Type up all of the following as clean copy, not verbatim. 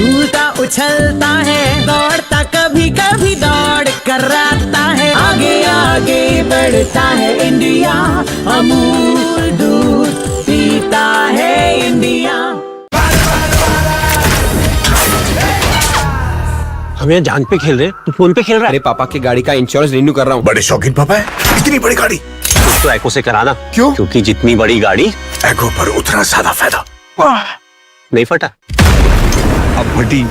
झूलता उछलता है, दौड़ता कभी कभी दौड़ कराता है, आगे आगे बढ़ता है इंडिया, अमूल दूध पीता है इंडिया। हम यहाँ जान पे खेल रहे हैं, तू फोन पे खेल रहा है। अरे पापा की गाड़ी का इंश्योरेंस रिन्यू कर रहा हूँ। बड़े शौकीन पापा है, इतनी बड़ी गाड़ी। तो एको से कराना। क्यों? क्योंकि जितनी बड़ी गाड़ी एको पर उतना ज्यादा फायदा। नहीं फटा। अब फटी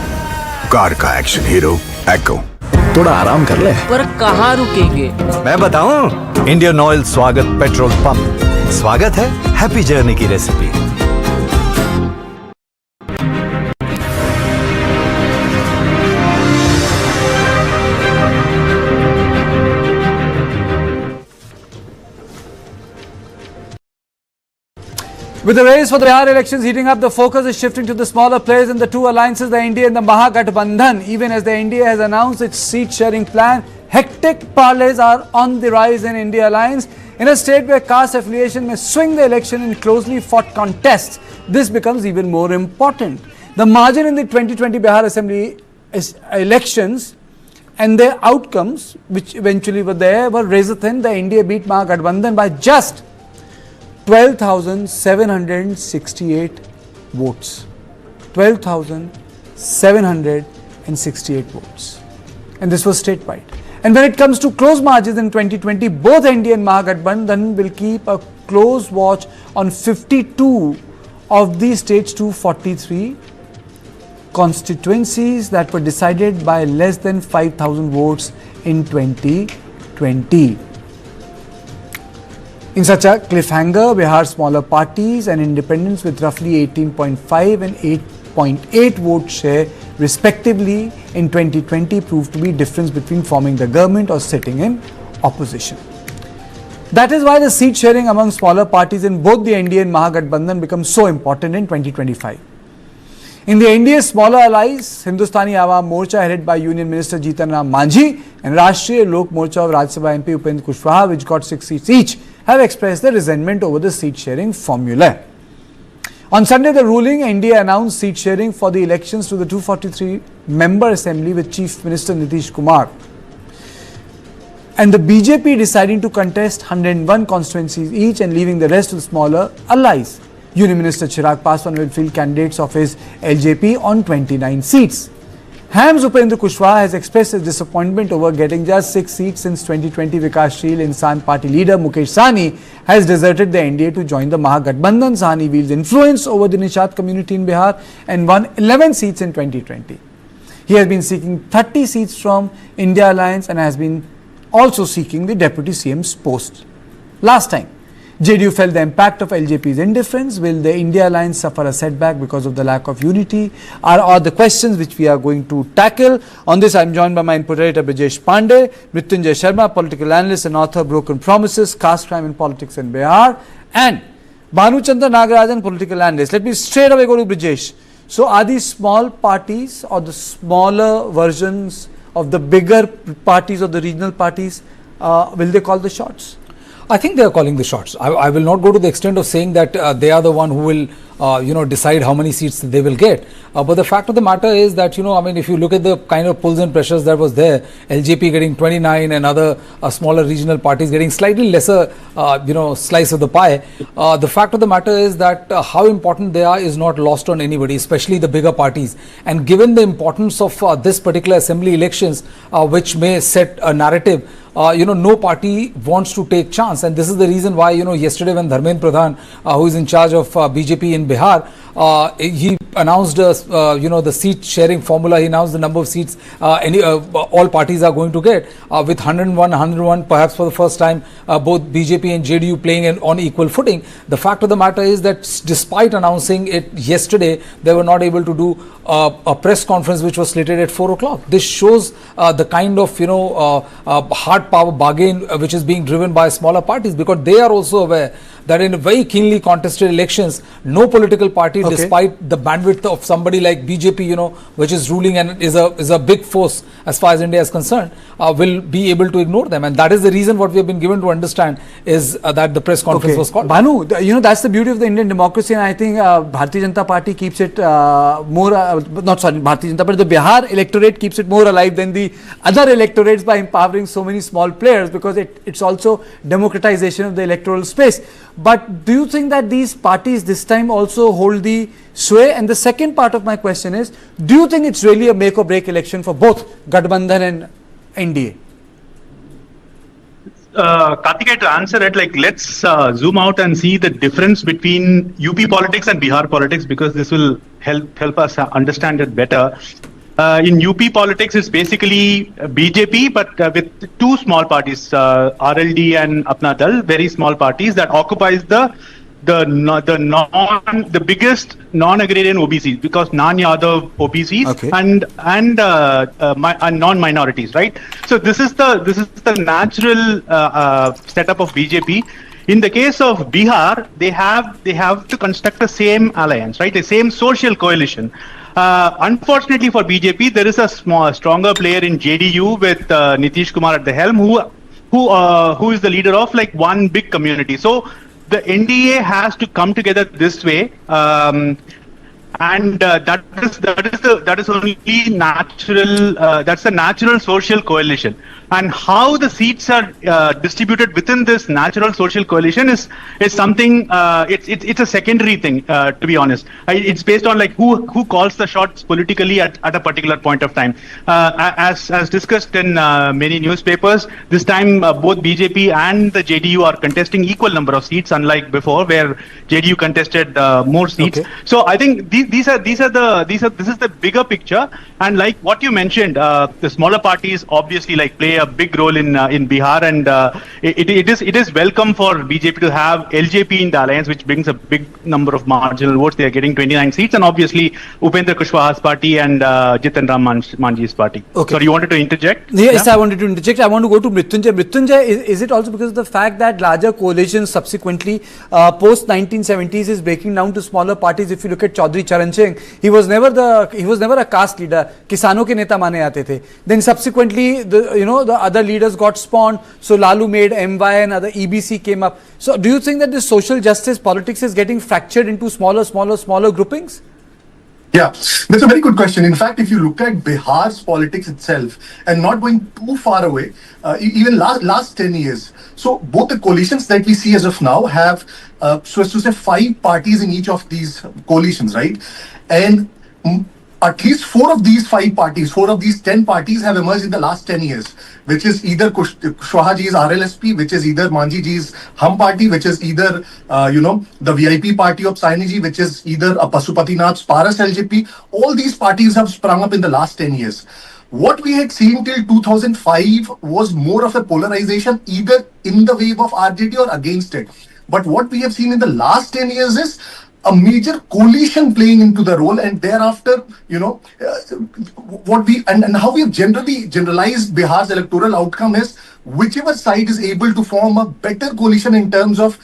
कार का एक्शन हीरो एको। थोड़ा आराम कर ले। पर कहाँ रुकेंगे? मैं बताऊं, इंडियन ऑयल स्वागत पेट्रोल पंप। स्वागत है हैप्पी जर्नी की recipe. With the race for the Bihar elections heating up, the focus is shifting to the smaller players in the two alliances, the NDA and the Mahagathbandhan. Even as the NDA has announced its seat-sharing plan, hectic parleys are on the rise in India alliance. In a state where caste affiliation may swing the election in closely fought contests, this becomes even more important. The margin in the 2020 Bihar Assembly elections and their outcomes, which eventually were there, were razor thin. The NDA beat Mahagathbandhan by just 12,768 votes. 12,768 votes. And this was statewide. And when it comes to close margins in 2020, both NDA and Mahagathbandhan will keep a close watch on 52 of the state's 243 constituencies that were decided by less than 5,000 votes in 2020. In such a cliffhanger, Bihar's smaller parties and independents with roughly 18.5 and 8.8 vote share respectively in 2020 proved to be difference between forming the government or sitting in opposition. That is why the seat sharing among smaller parties in both the NDA and Mahagathbandhan becomes so important in 2025. In the NDA's smaller allies, Hindustani Awam Morcha headed by Union Minister Jitan Ram Manjhi and Rashtriya Lok Morcha of Rajya Sabha MP Upendra Kushwaha, which got 6 seats each, have expressed their resentment over the seat sharing formula. On Sunday, the ruling NDA announced seat sharing for the elections to the 243 member assembly with Chief Minister Nitish Kumar, and the BJP deciding to contest 101 constituencies each and leaving the rest to the smaller allies. Union Minister Chirag Paswan will field candidates of his LJP on 29 seats. HAM's Upendra Kushwaha has expressed his disappointment over getting just 6 seats since 2020 Vikassheel Insaan party leader Mukesh Sahni has deserted the NDA to join the Mahagathbandhan. Sahni wields influence over the Nishat community in Bihar and won 11 seats in 2020. He has been seeking 30 seats from India Alliance and has been also seeking the Deputy CM's post. Last time, JDU felt the impact of LJP's indifference. Will the India Alliance suffer a setback because of the lack of unity? Are the questions which we are going to tackle. On this, I am joined by my input editor Brijesh Pandey, Mrityunjay Sharma, political analyst and author of Broken Promises, Caste Crime in Politics in Bihar, and Bhanuchandra Nagarajan, political analyst. Let me straight away go to Brijesh. So are these small parties or the smaller versions of the bigger parties or the regional parties, will they call the shots? I think they are calling the shots. I will not go to the extent of saying that they are the one who will decide how many seats they will get. But the fact of the matter is that, if you look at the kind of pulls and pressures that was there, LJP getting 29 and other smaller regional parties getting slightly lesser, slice of the pie. The fact of the matter is that how important they are is not lost on anybody, especially the bigger parties. And given the importance of this particular assembly elections, which may set a narrative, no party wants to take chance, and this is the reason why yesterday when Dharmendra Pradhan, who is in charge of BJP in Bihar, he announced the seat sharing formula. He announced the number of seats all parties are going to get with 101 perhaps for the first time, both BJP and JDU playing on equal footing. The fact of the matter is that despite announcing it yesterday, they were not able to do a press conference which was slated at 4 o'clock. This shows the kind of hard power bargain which is being driven by smaller parties, because they are also aware that in very keenly contested elections, no political party, Okay. despite the bandwidth of somebody like BJP, you know, which is ruling and is a big force as far as India is concerned, will be able to ignore them. And that is the reason what we have been given to understand is that the press conference was called. Bhanu, you know, that's the beauty of the Indian democracy, and I think Bharatiya Janata Party keeps it Bharatiya Janata Party, the Bihar electorate keeps it more alive than the other electorates by empowering so many small players, because it's also democratization of the electoral space. But do you think that these parties this time also hold the sway? And the second part of my question is, do you think it's really a make or break election for both Gathbandhan and NDA? Karthikeya, to answer it, like, let's zoom out and see the difference between UP politics and Bihar politics, because this will help us understand it better. In UP politics, it's basically BJP, but with two small parties, RLD and Apna Dal, very small parties that occupies the biggest non-agrarian OBCs, because non-Yadav OBCs and non-minorities, right? So this is the natural setup of BJP. In the case of Bihar, they have to construct the same alliance, right? The same social coalition. Unfortunately for BJP, there is a stronger player in JDU with Nitish Kumar at the helm, who is the leader of like one big community. So the NDA has to come together this way, and that is only natural. That's the natural social coalition. And how the seats are distributed within this natural social coalition is something. It's a secondary thing, to be honest. It's based on like who calls the shots politically at a particular point of time. As discussed in many newspapers, this time both BJP and the JDU are contesting equal number of seats, unlike before where JDU contested more seats. Okay. So I think this is the bigger picture. And like what you mentioned, the smaller parties obviously like play a big role in Bihar, and it is welcome for BJP to have LJP in the alliance, which brings a big number of marginal votes. They are getting 29 seats, and obviously Upendra Kushwaha's party and Jitan Ram Manjhi's party. Okay. So you wanted to interject? Yes, yeah? I wanted to interject. I want to go to Mrityunjay. Mrityunjay, is it also because of the fact that larger coalitions subsequently post 1970s is breaking down to smaller parties? If you look at Chaudhry Charan Singh, he was never a caste leader. Kisanon ke neta mane aate the. Then subsequently, the other leaders got spawned. So Lalu made MY and other EBC came up. So do you think that this social justice politics is getting fractured into smaller groupings? Yeah, that's a very good question. In fact, if you look at Bihar's politics itself, and not going too far away, even last 10 years, so both the coalitions that we see as of now have, so as to say, 5 parties in each of these coalitions, right? And at least 4 of these 5 parties, 4 of these 10 parties have emerged in the last 10 years, which is either Kushwaha ji's RLSP, which is either Manjhi ji's Hum party, which is either, the VIP party of Saini ji, which is either a Pasupatinath's Paras LJP. All these parties have sprung up in the last 10 years. What we had seen till 2005 was more of a polarization, either in the wave of RJD or against it. But what we have seen in the last 10 years is a major coalition playing into the role, and thereafter, what we and how we have generalized Bihar's electoral outcome is whichever side is able to form a better coalition in terms of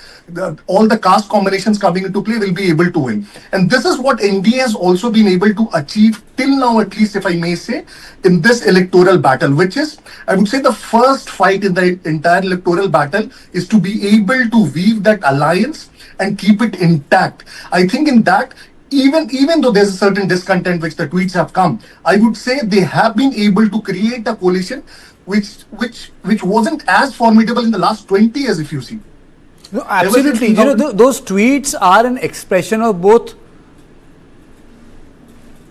all the caste combinations coming into play will be able to win. And this is what NDA has also been able to achieve till now, at least if I may say, in this electoral battle, which is, I would say, the first fight in the entire electoral battle is to be able to weave that alliance and keep it intact. I think in that, even though there's a certain discontent which the tweets have come, I would say they have been able to create a coalition which wasn't as formidable in the last 20 years, if you see. No, absolutely. Those tweets are an expression of both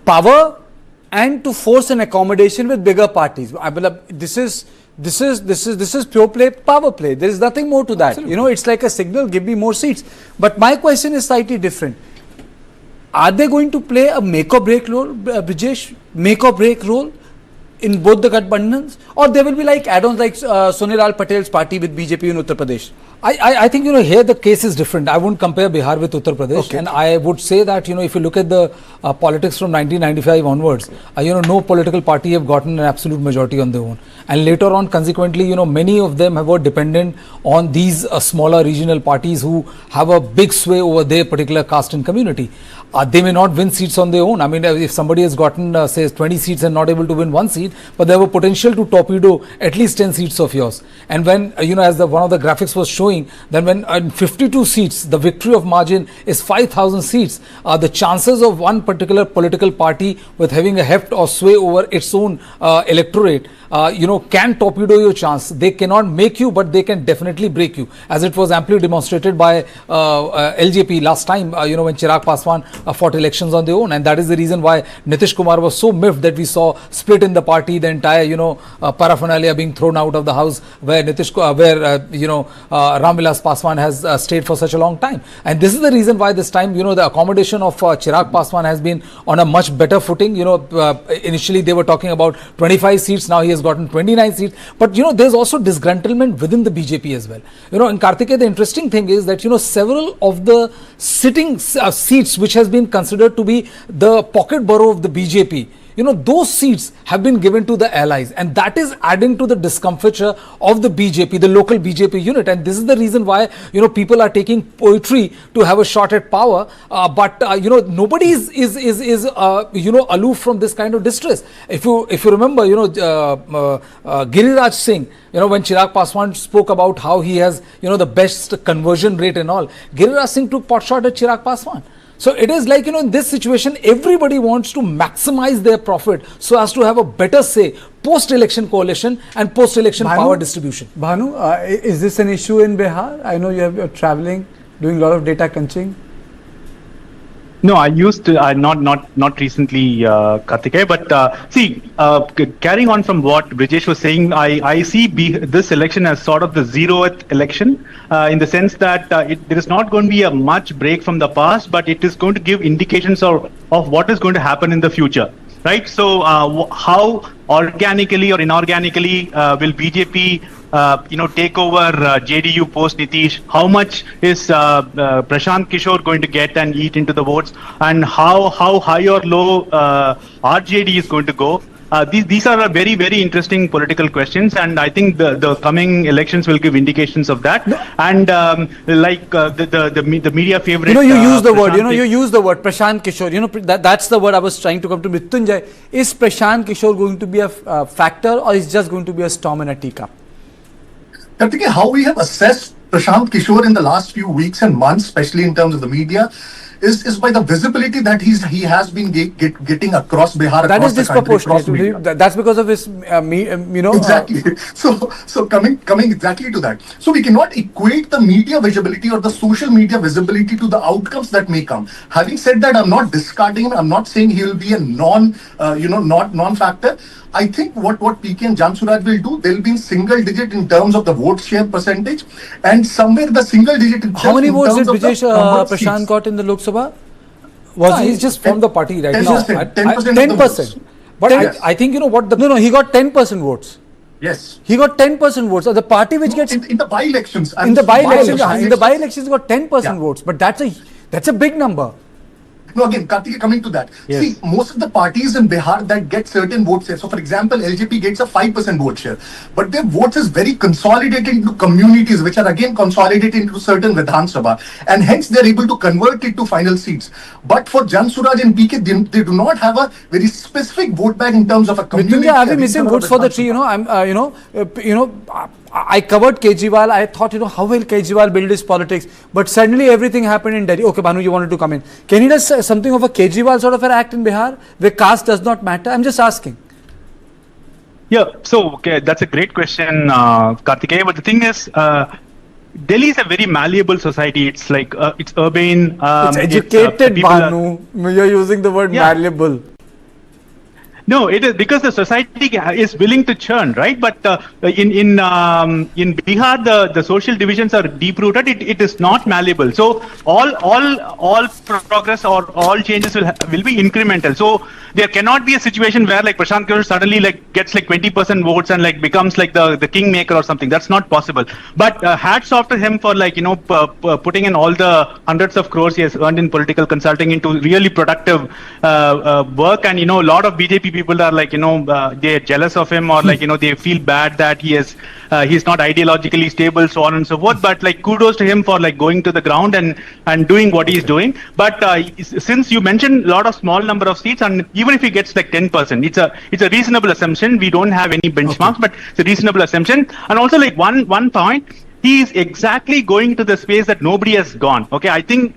power and to force an accommodation with bigger parties. I believe this is pure play, power play. There is nothing more to that. Absolutely. It's like a signal, give me more seats. But my question is slightly different. Are they going to play a make or break role, Brijesh? Make or break role in both the Gathbandhans? Or they will be like add-ons like Sonilal Patel's party with BJP in Uttar Pradesh? I think, here the case is different. I wouldn't compare Bihar with Uttar Pradesh. And I would say that, if you look at the politics from 1995 onwards, no political party have gotten an absolute majority on their own. And later on, consequently, many of them were dependent on these smaller regional parties who have a big sway over their particular caste and community. They may not win seats on their own. I mean, if somebody has gotten, say, 20 seats and not able to win one seat, but they have a potential to torpedo at least 10 seats of yours. And when, as one of the graphics was showing, then when in 52 seats, the victory of margin is 5,000 seats, the chances of one particular political party with having a heft or sway over its own electorate, can torpedo your chance. They cannot make you, but they can definitely break you, as it was amply demonstrated by LJP last time, when Chirag Paswan fought elections on their own. And that is the reason why Nitish Kumar was so miffed that we saw split in the party, the entire, paraphernalia being thrown out of the house where Ramvilas Paswan has stayed for such a long time. And this is the reason why this time, the accommodation of Chirag Paswan has been on a much better footing. Initially they were talking about 25 seats, now he has gotten 29 seats. But, there's also disgruntlement within the BJP as well. In Kartikeya, the interesting thing is that, several of the sitting seats which has been considered to be the pocket borough of the BJP, those seats have been given to the allies, and that is adding to the discomfiture of the BJP, the local BJP unit. And this is the reason why, people are taking poetry to have a shot at power. But nobody is aloof from this kind of distress. If you remember, Giriraj Singh, when Chirag Paswan spoke about how he has, the best conversion rate and all, Giriraj Singh took pot shot at Chirag Paswan. So it is like, in this situation, everybody wants to maximize their profit so as to have a better say post-election coalition and post-election power distribution. Bhanu, is this an issue in Bihar? I know you're traveling, doing a lot of data crunching. No, I used to, not recently, Kartikeya, but see, carrying on from what Brijesh was saying, I see this election as sort of the 0th election, in the sense that there is not going to be a much break from the past, but it is going to give indications of what is going to happen in the future, right? So, how organically or inorganically will BJP take over JDU post Nitish? How much is Prashant Kishore going to get and eat into the votes? And how high or low RJD is going to go? These are very, very interesting political questions, and I think the coming elections will give indications of that. And the media favorite. You use the word. You use the word Prashant Kishore. That's the word I was trying to come to. Mrityunjay, is Prashant Kishore going to be a factor, or is just going to be a storm in a teacup? I think how we have assessed Prashant Kishore in the last few weeks and months, especially in terms of the media, is by the visibility that he has been getting across Bihar. That is disproportionate. That's because of his, Exactly. So coming exactly to that. So we cannot equate the media visibility or the social media visibility to the outcomes that may come. Having said that, I'm not discarding him. I'm not saying he will be a non-factor. I think what PK and Jamsuraj will do, they'll be in single digit in terms of the vote share percentage, and somewhere the single digit in how many votes did Prashant got in the Lok Sabha? He's just from the party right now. 10%. But I think what the he got 10% votes. Yes, he got 10% votes. The party which gets in the by-elections. In the by-elections, got 10% votes. But that's a big number. No, again, Kartikeya, coming to that. Yes. See, most of the parties in Bihar that get certain vote share. So, for example, LJP gets a 5% vote share. But their votes is very consolidated into communities, which are again consolidated into certain Vidhan Sabha. And hence, they're able to convert it to final seats. But for Jamsuraj and PK, they do not have a very specific vote bank in terms of a community. Are we missing votes for the tree? I covered Kejriwal. I thought, how will Kejriwal build his politics? But suddenly everything happened in Delhi. Okay, Bhanu, you wanted to come in. Can he do something of a Kejriwal sort of an act in Bihar, where caste does not matter? I'm just asking. Yeah, so that's a great question, Kartikeya. But the thing is, Delhi is a very malleable society. It's like it's urban. It's educated, Bhanu. You're using the word malleable. No, it is because the society is willing to churn, right? But in Bihar, the social divisions are deep rooted. It is not malleable. So all progress or all changes will be incremental. So there cannot be a situation where like Prashant Kishore suddenly like gets like 20% votes and like becomes like the kingmaker or something. That's not possible. But hats off to him for like putting in all the hundreds of crores he has earned in political consulting into really productive work. And a lot of BJP people are like they're jealous of him, or like they feel bad that he's not ideologically stable, so on and so forth. But like kudos to him for like going to the ground and doing what he's doing. But since you mentioned a lot of small number of seats, and even if he gets like 10%, it's a reasonable assumption. We don't have any benchmarks, but it's a reasonable assumption. And also like one point, he is exactly going to the space that nobody has gone. Okay, I think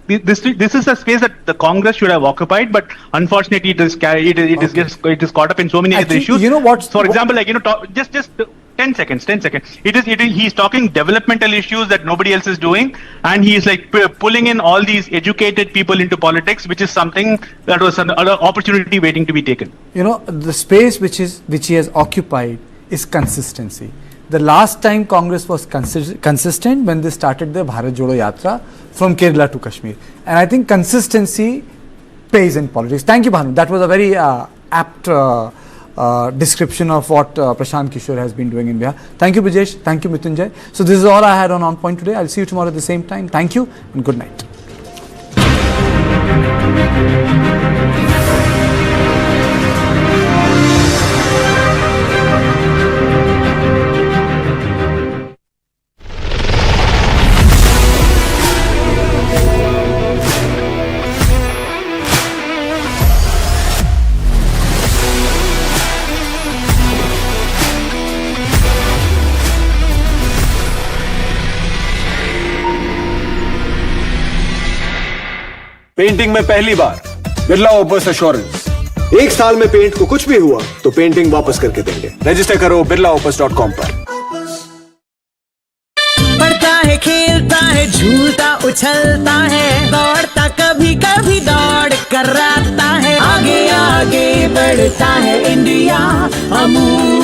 this is a space that the Congress should have occupied, but unfortunately it is caught up in so many other issues. You know what? For example, like just 10 seconds. He's talking developmental issues that nobody else is doing, and he is like pulling in all these educated people into politics, which is something that was another opportunity waiting to be taken. The space which he has occupied is consistency. The last time Congress was consistent when they started the Bharat Jodo Yatra from Kerala to Kashmir, and I think consistency pays in politics. Thank you, Bhanu. That was a very apt description of what Prashant Kishore has been doing in Bihar. Thank you, Brijesh. Thank you, Mrityunjay. So this is all I had on Point today. I'll see you tomorrow at the same time. Thank you and good night. Painting में पहली बार Birla ओपर्स assurance. 1 साल में paint को कुछ भी हुआ तो painting वापस करके देंगे। रजिस्टर करो birlaopus.com पर। पढ़ता है, खेलता है, झूलता उछलता है, दौड़ता कभी कभी दौड़ कराता है, आगे आगे बढ़ता है इंडिया अमूल।